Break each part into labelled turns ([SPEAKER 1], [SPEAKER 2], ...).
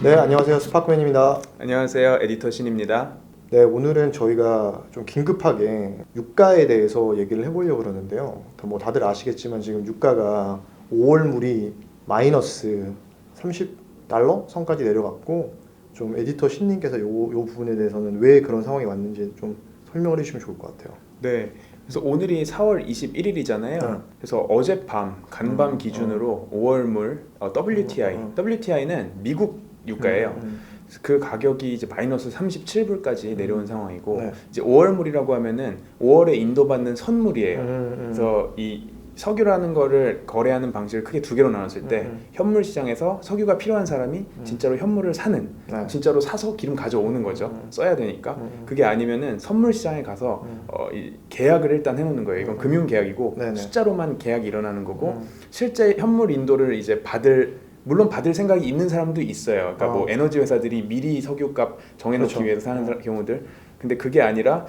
[SPEAKER 1] 네, 안녕하세요. 스파크맨입니다.
[SPEAKER 2] 안녕하세요. 에디터 신입니다.
[SPEAKER 1] 네, 오늘은 저희가 좀 긴급하게 유가에 대해서 얘기를 해보려고 그러는데요. 뭐 다들 아시겠지만 지금 유가가 5월 물이 마이너스 30달러 선까지 내려갔고, 좀 에디터 신님께서 요 부분에 대해서는 왜 그런 상황이 왔는지 좀 설명을 해주시면 좋을 것 같아요.
[SPEAKER 2] 네. 그래서 오늘이 4월 21일이잖아요. 그래서 어젯밤 간밤 기준으로 5월물 WTI, WTI는 미국 유가예요. 그 가격이 이제 마이너스 37불까지 내려온 상황이고,
[SPEAKER 1] 네.
[SPEAKER 2] 이제 5월물이라고 하면은 5월에 인도받는 선물이에요. 그래서 이 석유라는 거를 거래하는 방식을 크게 두 개로 나눴을 때 현물 시장에서 석유가 필요한 사람이 진짜로 현물을 사는,
[SPEAKER 1] 네.
[SPEAKER 2] 진짜로 사서 기름 가져오는 거죠. 써야 되니까. 그게 아니면은 선물 시장에 가서 이 계약을 일단 해놓는 거예요. 이건 금융 계약이고
[SPEAKER 1] 네네.
[SPEAKER 2] 숫자로만 계약이 일어나는 거고, 실제 현물 인도를 이제 물론 받을 생각이 있는 사람도 있어요. 그러니까 뭐 에너지 회사들이 미리 석유값 정해놓기
[SPEAKER 1] 그렇죠.
[SPEAKER 2] 위해서 사는 경우들. 근데 그게 아니라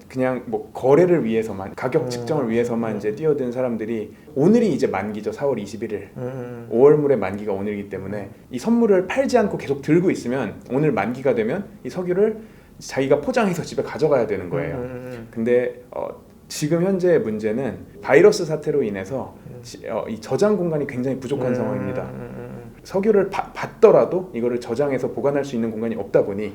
[SPEAKER 2] 그냥 뭐 거래를 위해서만, 가격 측정을 위해서만 이제 뛰어든 사람들이, 오늘이 이제 만기죠. 4월 21일. 5월물의 만기가 오늘이기 때문에 이 선물을 팔지 않고 계속 들고 있으면 오늘 만기가 되면 이 석유를 자기가 포장해서 집에 가져가야 되는 거예요. 근데 지금 현재의 문제는 바이러스 사태로 인해서 이 저장 공간이 굉장히 부족한 상황입니다. 석유를 받더라도 이거를 저장해서 보관할 수 있는 공간이 없다 보니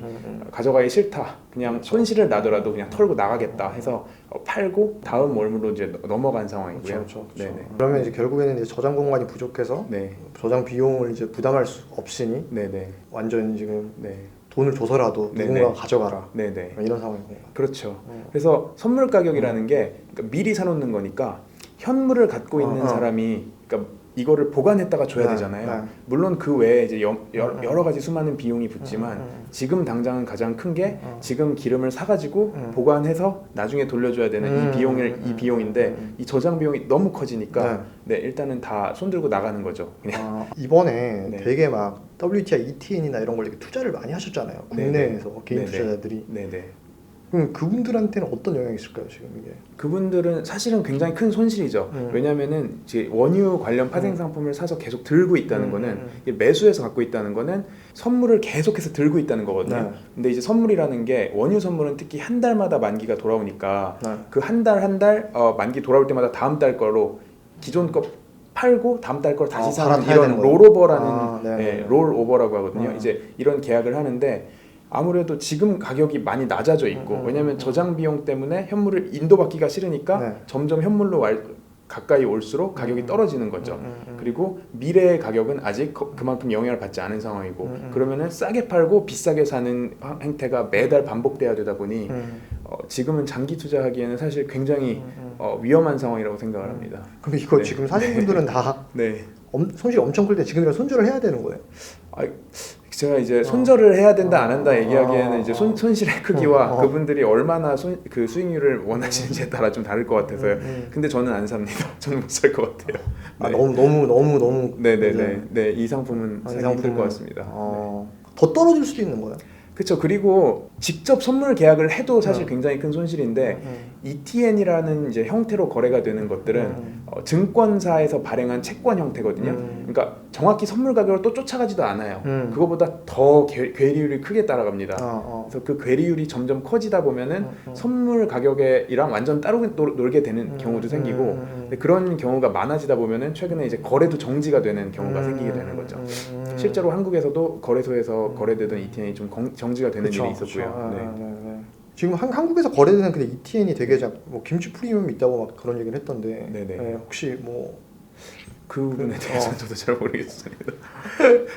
[SPEAKER 2] 가져가기 싫다, 그냥
[SPEAKER 1] 그렇죠.
[SPEAKER 2] 손실을 나더라도 그냥 털고 나가겠다 해서 팔고 다음 월물로 이제 넘어간 상황이고요.
[SPEAKER 1] 그렇죠.
[SPEAKER 2] 네네.
[SPEAKER 1] 그러면 이제 결국에는 이제 저장 공간이 부족해서
[SPEAKER 2] 네.
[SPEAKER 1] 저장 비용을 이제 부담할 수 없으니
[SPEAKER 2] 네네.
[SPEAKER 1] 완전 지금
[SPEAKER 2] 네.
[SPEAKER 1] 돈을 줘서라도
[SPEAKER 2] 네네.
[SPEAKER 1] 누군가 가져가라,
[SPEAKER 2] 네네.
[SPEAKER 1] 이런 상황인 건가요?
[SPEAKER 2] 그렇죠. 그래서 선물 가격이라는 게 그러니까 미리 사놓는 거니까 현물을 갖고 있는 사람이, 그러니까 이거를 보관했다가 줘야
[SPEAKER 1] 네,
[SPEAKER 2] 되잖아요.
[SPEAKER 1] 네.
[SPEAKER 2] 물론 그 외에 이제 여러 가지 수많은 비용이 붙지만 지금 당장은 가장 큰 게 지금 기름을 사가지고 보관해서 나중에 돌려줘야 되는 이 비용인데 이 저장 비용이 너무 커지니까 네, 일단은 다 손들고 나가는 거죠. 그냥.
[SPEAKER 1] 이번에
[SPEAKER 2] 네.
[SPEAKER 1] 되게 막 WTI, ETN이나 이런 걸 되게 투자를 많이 하셨잖아요. 국내에서 개인
[SPEAKER 2] 네네.
[SPEAKER 1] 투자자들이.
[SPEAKER 2] 네네.
[SPEAKER 1] 그럼 그분들한테는 어떤 영향이 있을까요, 지금 이게?
[SPEAKER 2] 그분들은 사실은 굉장히 큰 손실이죠. 왜냐면은 이제 원유 관련 파생 상품을 사서 계속 들고 있다는 거는, 이게 매수해서 갖고 있다는 거는 선물을 계속해서 들고 있다는 거거든요.
[SPEAKER 1] 네.
[SPEAKER 2] 근데 이제 선물이라는 게, 원유 선물은 특히 한 달마다 만기가 돌아오니까
[SPEAKER 1] 네.
[SPEAKER 2] 그 한 달 만기 돌아올 때마다 다음 달 거로 기존 거 팔고 다음 달 걸 다시 사는
[SPEAKER 1] 갈아타야
[SPEAKER 2] 이런
[SPEAKER 1] 되는 거예요?
[SPEAKER 2] 롤오버라는,
[SPEAKER 1] 네.
[SPEAKER 2] 네, 롤오버라고 하거든요. 이제 이런 계약을 하는데 아무래도 지금 가격이 많이 낮아져 있고, 왜냐하면 저장 비용 때문에 현물을 인도받기가 싫으니까
[SPEAKER 1] 네.
[SPEAKER 2] 점점 현물로 가까이 올수록 가격이 떨어지는 거죠. 그리고 미래의 가격은 아직 그만큼 영향을 받지 않은 상황이고, 그러면은 싸게 팔고 비싸게 사는 행태가 매달 반복돼야 되다 보니 지금은 장기 투자하기에는 사실 굉장히 위험한 상황이라고 생각을 합니다.
[SPEAKER 1] 그럼 이거
[SPEAKER 2] 네.
[SPEAKER 1] 지금 사신 분들은 다
[SPEAKER 2] 네.
[SPEAKER 1] 손실이 엄청 클 때 지금이라 손절을 해야 되는 거예요?
[SPEAKER 2] 제가 이제 손절을 해야 된다 안 한다 얘기하기에는 이제 손실의 크기와 그분들이 얼마나 그 수익률을 원하시는지에 따라 좀 다를 것 같아서요. 근데 저는 안 삽니다. 저는 못 살 것 같아요. 네.
[SPEAKER 1] 너무
[SPEAKER 2] 네네네. 네, 이 상품은 사기 힘들 것 같습니다.
[SPEAKER 1] 더 떨어질 수도 있는 거예요?
[SPEAKER 2] 그렇죠. 그리고 직접 선물 계약을 해도 사실 굉장히 큰 손실인데, ETN이라는 이제 형태로 거래가 되는 것들은 증권사에서 발행한 채권 형태거든요. 그러니까 정확히 선물 가격을 또 쫓아가지도 않아요. 그거보다 더 괴리율이 크게 따라갑니다. 그래서 그 괴리율이 점점 커지다 보면은 선물 가격이랑 완전 따로 놀게 되는 경우도 생기고, 근데 그런 경우가 많아지다 보면은 최근에 이제 거래도 정지가 되는 경우가 생기게 되는 거죠. 실제로 한국에서도 거래소에서 거래되던 ETN이 좀 정지가 되는 일이 있었고요.
[SPEAKER 1] 네. 지금 한국에서 거래되는 근데 ETN이 되게 뭐 김치 프리미엄이 있다고 막 그런 얘기를 했던데,
[SPEAKER 2] 네네.
[SPEAKER 1] 혹시 뭐
[SPEAKER 2] 그 부분에 대해서는 저도 잘 모르겠습니다.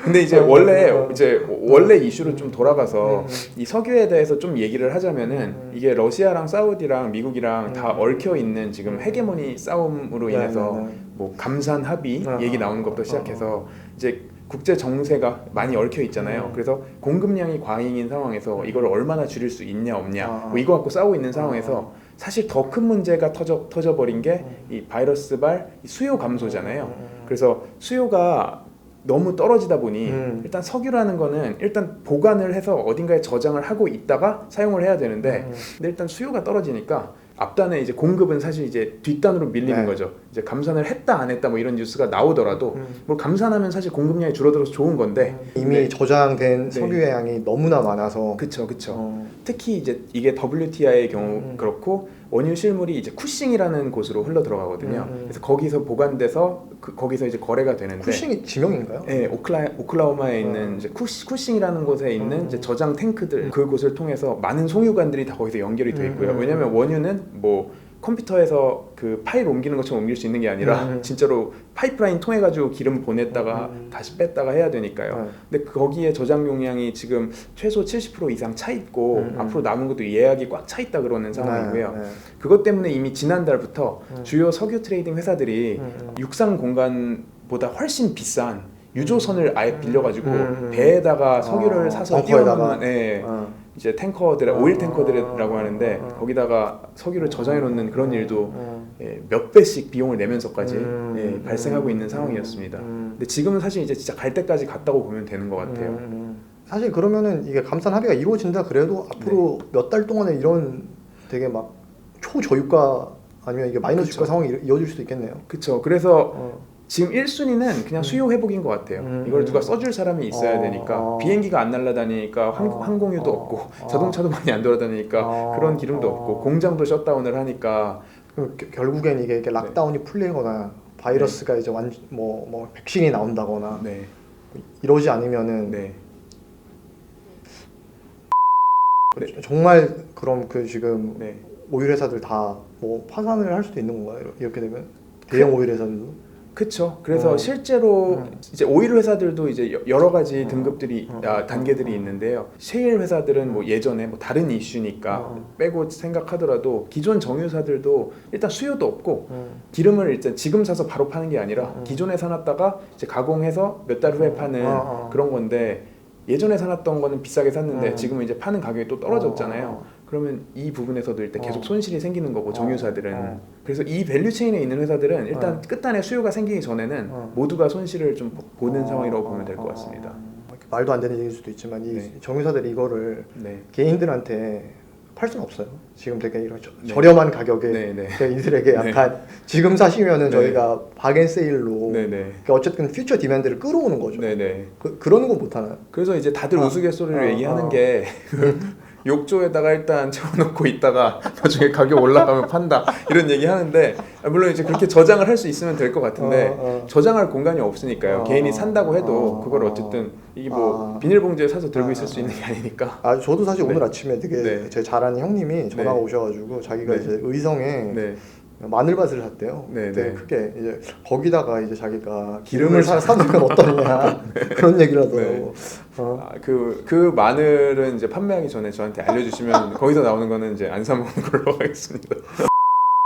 [SPEAKER 2] 근데 이제 원래 이슈로 좀 돌아가서 이 석유에 대해서 좀 얘기를 하자면은, 이게 러시아랑 사우디랑 미국이랑 다 얽혀 있는 지금 헤게모니 싸움으로 인해서 뭐 감산 합의 얘기 나오는 것부터 시작해서 이제 국제 정세가 많이 얽혀 있잖아요. 그래서 공급량이 과잉인 상황에서 이걸 얼마나 줄일 수 있냐 없냐, 뭐 이거 갖고 싸우고 있는 상황에서 사실 더 큰 문제가 터져버린 게 이 바이러스발 수요 감소잖아요. 그래서 수요가 너무 떨어지다 보니 일단 석유라는 거는 일단 보관을 해서 어딘가에 저장을 하고 있다가 사용을 해야 되는데, 근데 일단 수요가 떨어지니까 앞단에 이제 공급은 사실 이제 뒷단으로 밀리는
[SPEAKER 1] 네.
[SPEAKER 2] 거죠. 이제 감산을 했다 안 했다 뭐 이런 뉴스가 나오더라도 뭐 감산하면 사실 공급량이 줄어들어서 좋은 건데
[SPEAKER 1] 이미
[SPEAKER 2] 네.
[SPEAKER 1] 저장된
[SPEAKER 2] 네.
[SPEAKER 1] 석유의 양이 너무나 많아서
[SPEAKER 2] 그쵸.
[SPEAKER 1] 어.
[SPEAKER 2] 특히 이제 이게 WTI의 경우 그렇고 원유 실물이 이제 쿠싱이라는 곳으로 흘러 들어가거든요. 그래서 거기서 보관돼서 거기서 이제 거래가 되는데
[SPEAKER 1] 쿠싱이 지명인가요?
[SPEAKER 2] 네, 오클라호마에 있는 이제 쿠싱이라는 곳에 있는 이제 저장 탱크들 그곳을 통해서 많은 송유관들이 다 거기서 연결이 돼 있고요. 왜냐하면 원유는 뭐 컴퓨터에서 그 파일 옮기는 것처럼 옮길 수 있는 게 아니라 진짜로 파이프라인 통해 가지고 기름 보냈다가 다시 뺐다가 해야 되니까요. 근데 거기에 저장 용량이 지금 최소 70% 이상 차 있고 앞으로 남은 것도 예약이 꽉 차 있다 그러는 상황이고요. 그것 때문에 이미 지난달부터 주요 석유 트레이딩 회사들이 육상 공간보다 훨씬 비싼 유조선을 아예 빌려가지고 배에다가 석유를 사서
[SPEAKER 1] 벙커에다가.
[SPEAKER 2] 띄워놓는 이제 탱커들, 오일 탱커들이라고 하는데 거기다가 석유를 저장해 놓는 그런 일도 몇 배씩 비용을 내면서까지 발생하고 있는 상황이었습니다. 근데 지금은 사실 이제 진짜 갈 때까지 갔다고 보면 되는 것 같아요.
[SPEAKER 1] 사실 그러면은 이게 감산 합의가 이루어진다 그래도 앞으로 몇 달 동안에 이런 되게 막 초저유가 아니면 이게 마이너스
[SPEAKER 2] 그쵸.
[SPEAKER 1] 주가 상황이 이어질 수도 있겠네요.
[SPEAKER 2] 그렇죠. 그래서 지금 1순위는 그냥 수요 회복인 것 같아요. 이걸 누가 써줄 사람이 있어야 되니까 비행기가 안 날아다니니까 항공유도 없고 자동차도 많이 안 돌아다니니까 그런 기름도 없고 공장도 셧다운을 하니까
[SPEAKER 1] 결국엔 이게 락다운이 풀리거나 바이러스가 이제 뭐 백신이 나온다거나
[SPEAKER 2] 네.
[SPEAKER 1] 이러지 않으면은
[SPEAKER 2] 네.
[SPEAKER 1] 정말 그럼 그 지금
[SPEAKER 2] 네.
[SPEAKER 1] 오일 회사들 다 뭐 파산을 할 수도 있는 건가요? 이렇게 되면 대형 오일 회사들도?
[SPEAKER 2] 그렇죠. 그래서 실제로 이제 오일 회사들도 이제 여러 가지 등급들이 단계들이 있는데요. 셰일 회사들은 뭐 예전에 뭐 다른 이슈니까 빼고 생각하더라도 기존 정유사들도 일단 수요도 없고 기름을 일단 지금 사서 바로 파는 게 아니라 기존에 사놨다가 이제 가공해서 몇 달 후에 파는 그런 건데 예전에 사놨던 거는 비싸게 샀는데 지금은 이제 파는 가격이 또 떨어졌잖아요. 그러면 이 부분에서도 일단 계속 손실이 생기는 거고 정유사들은 그래서 이 밸류 체인에 있는 회사들은 일단 끝단에 수요가 생기기 전에는 모두가 손실을 좀 보는 상황이라고 보면 될 것 같습니다.
[SPEAKER 1] 말도 안 되는 얘기일 수도 있지만 이 정유사들이 이거를
[SPEAKER 2] 네.
[SPEAKER 1] 개인들한테 팔 수는 없어요. 지금 되게 이런 저렴한 가격에 개인들에게 약간 지금 사시면은 저희가 박앤세일로 그러니까 어쨌든 퓨처 디맨드를 끌어오는 거죠. 그런 건 못 하나요?
[SPEAKER 2] 그래서 이제 다들 우스갯소리로 얘기하는 게 욕조에다가 일단 채워놓고 있다가 나중에 가격 올라가면 판다 이런 얘기 하는데 물론 이제 그렇게 저장을 할 수 있으면 될 것 같은데 저장할 공간이 없으니까요. 개인이 산다고 해도 그걸 어쨌든 이게 뭐 비닐봉지에 사서 들고 있을 수 있는 게 아니니까.
[SPEAKER 1] 저도 사실 오늘 아침에 되게 제 잘 아는 형님이 전화가 오셔가지고 자기가 이제 의성에 마늘밭을 샀대요. 되게 크게 이제 거기다가 이제 자기가 기름을 사두면 어떠냐 그런 얘기를 하더라고.
[SPEAKER 2] 그 마늘은 이제 판매하기 전에 저한테 알려주시면 거기서 나오는 거는 이제 안 사 먹는 걸로 하겠습니다.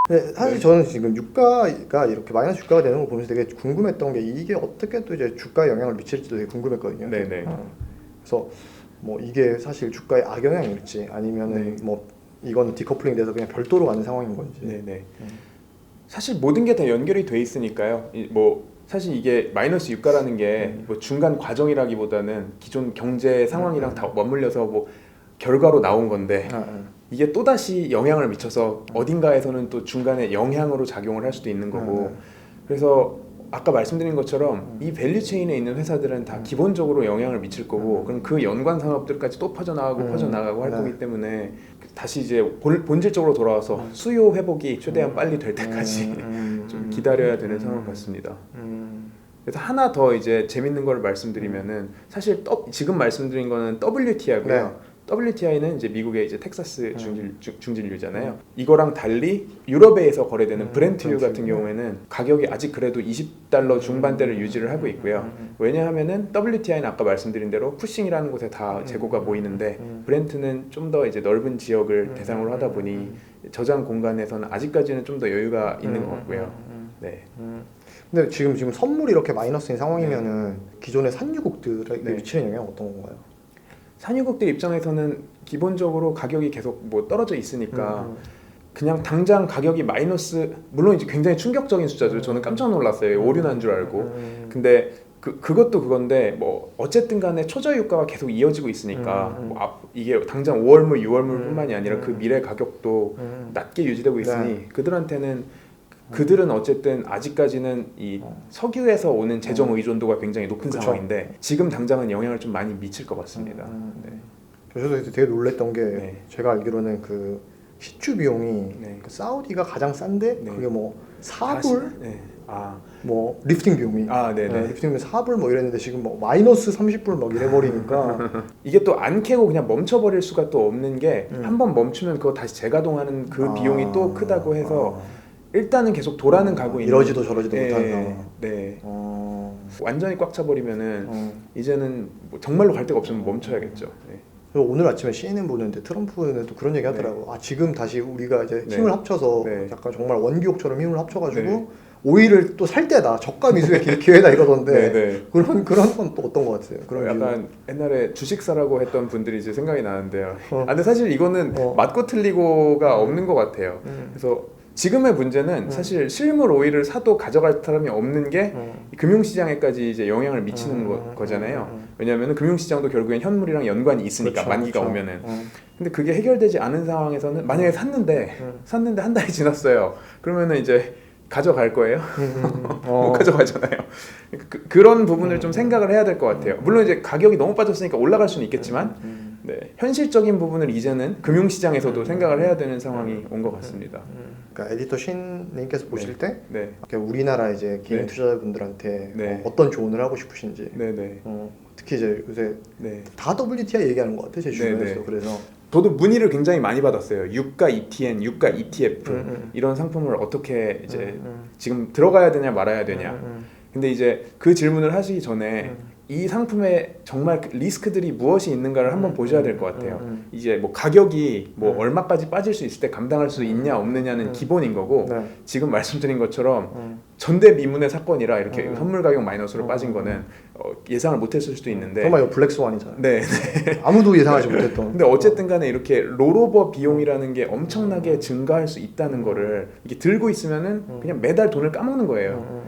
[SPEAKER 1] 근데 사실 저는 지금 유가가 이렇게 마이너스 주가가 되는 걸 보면서 되게 궁금했던 게 이게 어떻게 또 이제 주가에 영향을 미칠지도 되게 궁금했거든요. 그래서 뭐 이게 사실 주가에 악영향일지 아니면은 뭐 이건 디커플링 돼서 그냥 별도로 가는 상황인 건지.
[SPEAKER 2] 사실 모든 게 다 연결이 돼 있으니까요. 뭐 사실 이게 마이너스 유가라는 게 뭐 중간 과정이라기보다는 기존 경제 상황이랑 다 맞물려서 뭐 결과로 나온 건데 이게 또 다시 영향을 미쳐서 어딘가에서는 또 중간에 영향으로 작용을 할 수도 있는 거고. 그래서 아까 말씀드린 것처럼 이 밸류 체인에 있는 회사들은 다 기본적으로 영향을 미칠 거고 그럼 그 연관 산업들까지 또 퍼져나가고 할 거기 때문에 다시 이제 본질적으로 돌아와서 수요 회복이 최대한 빨리 될 때까지 좀 기다려야 되는 상황 같습니다. 그래서 하나 더 이제 재밌는 걸 말씀드리면은 사실 지금 말씀드린 거는 WTI고요. WTI는 이제 미국의 이제 텍사스 중진유잖아요. 이거랑 달리 유럽에서 거래되는 브렌트유 같은 경우에는 가격이 아직 그래도 $20 중반대를 유지를 하고 있고요. 왜냐하면은 WTI는 아까 말씀드린 대로 쿠싱이라는 곳에 다 재고가 모이는데 브렌트는 좀 더 이제 넓은 지역을 대상으로 하다 보니 저장 공간에서는 아직까지는 좀 더 여유가 있는 것 같고요.
[SPEAKER 1] 근데 지금 선물이 이렇게 마이너스인 상황이면은 기존의 산유국들에게 미치는 영향은 어떤 건가요?
[SPEAKER 2] 산유국들 입장에서는 기본적으로 가격이 계속 뭐 떨어져 있으니까 그냥 당장 가격이 마이너스 물론 이제 굉장히 충격적인 숫자죠. 저는 깜짝 놀랐어요. 오류난 줄 알고. 근데 그것도 그건데 뭐 어쨌든 간에 초저 유가가 계속 이어지고 있으니까 뭐 이게 당장 5월물, 6월물뿐만이 아니라 그 미래 가격도 낮게 유지되고 있으니 그들한테는 그들은 어쨌든 아직까지는 이 석유에서 오는 재정 의존도가 굉장히 높은
[SPEAKER 1] 그쵸.
[SPEAKER 2] 상황인데 지금 당장은 영향을 좀 많이 미칠 것 같습니다. 네.
[SPEAKER 1] 저도 되게 놀랬던 게
[SPEAKER 2] 네.
[SPEAKER 1] 제가 알기로는 그 시추 비용이
[SPEAKER 2] 네.
[SPEAKER 1] 그 사우디가 가장 싼데
[SPEAKER 2] 네.
[SPEAKER 1] 그게 뭐 4불
[SPEAKER 2] 다시- 네.
[SPEAKER 1] 뭐 리프팅 비용이
[SPEAKER 2] 네네.
[SPEAKER 1] 리프팅 비용이 4불 뭐 이랬는데 지금 뭐 마이너스 30불 막 이래 버리니까
[SPEAKER 2] 이게 또 안 캐고 그냥 멈춰버릴 수가 또 없는 게 한 번 멈추면 그거 다시 재가동하는 그 비용이 또 크다고 해서 일단은 계속 돌아는 가고 있는
[SPEAKER 1] 이러지도 저러지도
[SPEAKER 2] 네,
[SPEAKER 1] 못하는 상황.
[SPEAKER 2] 네. 완전히 꽉 차버리면은 이제는 뭐 정말로 갈 데가 없으면 멈춰야겠죠. 네.
[SPEAKER 1] 그리고 오늘 아침에 CNN 보는데 트럼프는 또 그런 얘기 하더라고. 아 지금 다시 우리가 이제
[SPEAKER 2] 네.
[SPEAKER 1] 힘을 합쳐서
[SPEAKER 2] 네.
[SPEAKER 1] 약간 정말 원기옥처럼 힘을 합쳐가지고
[SPEAKER 2] 네.
[SPEAKER 1] 오일을 또 살 때다. 저가 미수의 기회다 이러던데.
[SPEAKER 2] 네, 네.
[SPEAKER 1] 그런 건 또 어떤 것 같아요? 그런
[SPEAKER 2] 약간 옛날에 주식사라고 했던 분들이 이제 생각이 나는데요.
[SPEAKER 1] 어.
[SPEAKER 2] 근데 사실 이거는 맞고 틀리고가 없는 것 같아요.
[SPEAKER 1] 이유.
[SPEAKER 2] 그래서 지금의 문제는 사실 실물 오일을 사도 가져갈 사람이 없는 게 금융시장에까지 이제 영향을 미치는 거잖아요. 왜냐하면 금융시장도 결국엔 현물이랑 연관이 있으니까
[SPEAKER 1] 그렇죠,
[SPEAKER 2] 만기가
[SPEAKER 1] 그렇죠.
[SPEAKER 2] 오면은. 근데 그게 해결되지 않은 상황에서는 만약에 샀는데 한 달이 지났어요. 그러면은 이제 가져갈 거예요? 못 가져가잖아요. 그런 부분을 좀 생각을 해야 될 것 같아요. 물론 이제 가격이 너무 빠졌으니까 올라갈 수는 있겠지만 네, 현실적인 부분을 이제는 금융시장에서도 생각을 해야 되는 상황이 온 것 같습니다.
[SPEAKER 1] 그러니까 에디터 신님께서 보실 때
[SPEAKER 2] 네,
[SPEAKER 1] 그러니까 우리나라 이제 개인
[SPEAKER 2] 네.
[SPEAKER 1] 투자자분들한테
[SPEAKER 2] 네.
[SPEAKER 1] 어떤 조언을 하고 싶으신지
[SPEAKER 2] 네, 네,
[SPEAKER 1] 특히 이제 요새
[SPEAKER 2] 네.
[SPEAKER 1] 다 WTI 얘기하는 것 같아 제 주변에서.
[SPEAKER 2] 네, 네.
[SPEAKER 1] 그래서
[SPEAKER 2] 저도 문의를 굉장히 많이 받았어요. 유가 ETN, 유가 ETF 이런 상품을 어떻게 이제 지금 들어가야 되냐 말아야 되냐. 근데 이제 그 질문을 하시기 전에 이 상품에 정말 리스크들이 무엇이 있는가를 한번 보셔야 될 것 같아요. 이제 뭐 가격이 뭐 얼마까지 빠질 수 있을 때 감당할 수 있냐 없느냐는 기본인 거고
[SPEAKER 1] 네.
[SPEAKER 2] 지금 말씀드린 것처럼 전대미문의 사건이라 이렇게 선물 가격 마이너스로 빠진 거는 예상을 못했을 수도 있는데
[SPEAKER 1] 정말 이거 블랙스완이잖아요.
[SPEAKER 2] 네.
[SPEAKER 1] 아무도 예상하지 못했던.
[SPEAKER 2] 근데 어쨌든 간에 이렇게 롤오버 비용이라는 게 엄청나게 증가할 수 있다는 거를 이게 들고 있으면은 그냥 매달 돈을 까먹는 거예요.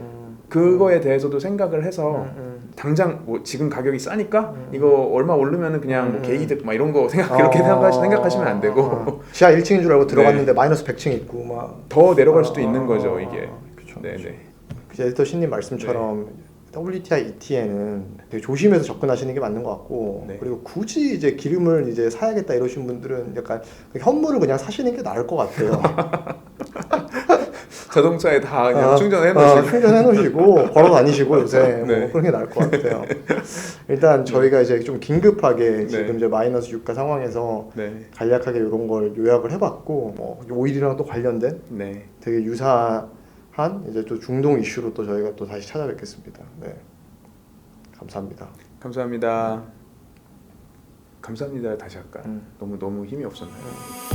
[SPEAKER 2] 그거에 대해서도 생각을 해서 당장 뭐 지금 가격이 싸니까 이거 얼마 오르면은 그냥 뭐 개이득 막 이런 거 그렇게 생각하시면 안 되고
[SPEAKER 1] 지하 1층인 줄 알고 들어갔는데 마이너스 100층 있고 막
[SPEAKER 2] 더 내려갈 수도 있는 거죠 이게.
[SPEAKER 1] 그렇죠.
[SPEAKER 2] 네네.
[SPEAKER 1] 그 에디터 신님 말씀처럼 WTI, ETN은 되게 조심해서 접근하시는 게 맞는 것 같고
[SPEAKER 2] 네.
[SPEAKER 1] 그리고 굳이 이제 기름을 이제 사야겠다 이러신 분들은 약간 현물을 그냥 사시는 게 나을 것 같아요.
[SPEAKER 2] 자동차에 다 그냥 충전해 놓으시고
[SPEAKER 1] 충전해 놓으시고 걸어 다니시고 요새
[SPEAKER 2] 네.
[SPEAKER 1] 뭐 그런 게 나을 것 같아요. 일단 저희가 이제 좀 긴급하게 지금 이제 마이너스 유가 상황에서
[SPEAKER 2] 네.
[SPEAKER 1] 간략하게 이런 걸 요약을 해봤고 오일이랑 또 관련된
[SPEAKER 2] 네.
[SPEAKER 1] 되게 유사한 이제 또 중동 이슈로 또 저희가 또 다시 찾아뵙겠습니다. 네, 감사합니다.
[SPEAKER 2] 감사합니다. 감사합니다. 다시 할까? 너무 힘이 없었나요?